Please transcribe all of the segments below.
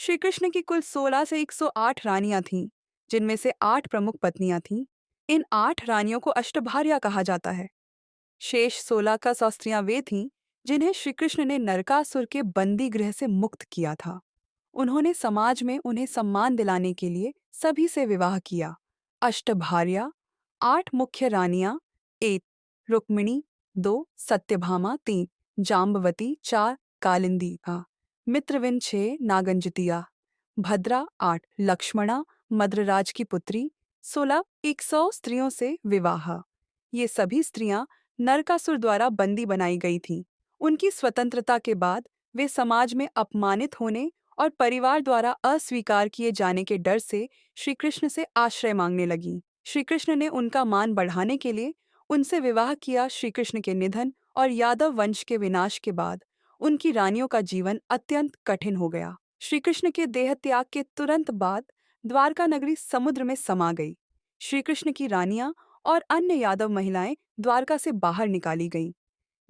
श्री कृष्ण की कुल 16 से 108 रानियां थीं, जिनमें से 8 प्रमुख पत्नियां थीं। इन 8 रानियों को अष्टभार्या कहा जाता है। शेष 16 का स्त्रियां वे थीं जिन्हें श्री कृष्ण ने नरकासुर के बंदी गृह से मुक्त किया था। उन्होंने समाज में उन्हें सम्मान दिलाने के लिए सभी से विवाह किया। अष्टभार्या, 8 मुख्य रानियां: 1 रुक्मिणी, 2 सत्यभामा, 3 जाम्बवती, 4 कालिंदी, मित्रविन, 6 नागंजतिया, भद्रा, 8 लक्ष्मणा, मद्रराज की पुत्री, 16 100 स्त्रियों से विवाह। ये सभी स्त्रियां नरकासुर द्वारा बंदी बनाई गई थीं। उनकी स्वतंत्रता के बाद वे समाज में अपमानित होने और परिवार द्वारा अस्वीकार किए जाने के डर से श्री कृष्ण से आश्रय मांगने लगीं। श्री कृष्ण ने उनका मान बढ़ाने के लिए उनसे विवाह किया। श्री कृष्ण के निधन और यादव वंश के विनाश के बाद उनकी रानियों का जीवन अत्यंत कठिन हो गया। श्री कृष्ण के देह त्याग के तुरंत बाद द्वारका नगरी समुद्र में समा गई। श्री कृष्ण की रानियां और अन्य यादव महिलाएं द्वारका से बाहर निकाली गईं।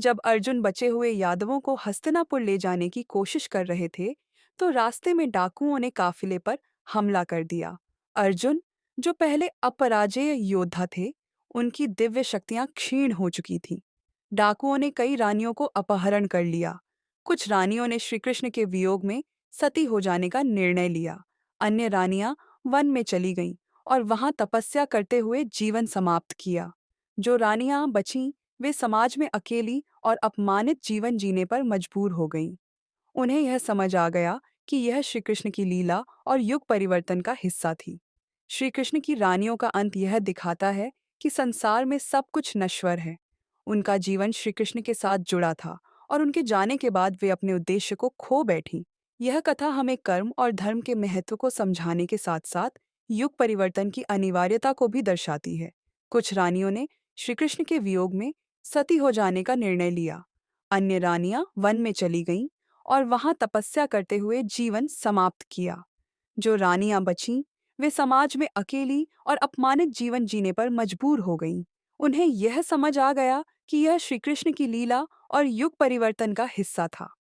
जब अर्जुन बचे हुए यादवों को हस्तिनापुर ले जाने की कोशिश कर रहे थे, तो रास्ते में डाकुओं ने काफिले पर हमला कर दिया। अर्जुन, जो पहले अपराजेय योद्धा थे, उनकी दिव्य शक्तियां क्षीण हो चुकी थीं। डाकुओं ने कई रानियों को अपहरण कर लिया। कुछ रानियों ने श्री कृष्ण के वियोग में सती हो जाने का निर्णय लिया। अन्य रानियां वन में चली गईं और वहां तपस्या करते हुए जीवन समाप्त किया। जो रानियां बचीं, वे समाज में अकेली और अपमानित जीवन जीने पर मजबूर हो गईं। उन्हें यह समझ आ गया कि यह श्री कृष्ण की लीला और युग परिवर्तन का हिस्सा थी। श्री कृष्ण की रानियों का अंत यह दिखाता है कि संसार में सब कुछ नश्वर है। उनका जीवन श्री कृष्ण के साथ जुड़ा था और उनके जाने के बाद वे अपने उद्देश्य को खो बैठीं। यह कथा हमें कर्म और धर्म के महत्व को समझाने के साथ साथ युग परिवर्तन की अनिवार्यता को भी दर्शाती है। कुछ रानियों ने श्री कृष्ण के वियोग में सती हो जाने का निर्णय लिया। अन्य रानियां वन में चली गईं और वहां तपस्या करते हुए जीवन समाप्त किया। जो रानियां बचीं, वे समाज में अकेली और अपमानित जीवन जीने पर मजबूर हो गईं। उन्हें यह समझ आ गया कि यह श्री कृष्ण की लीला और युग परिवर्तन का हिस्सा था।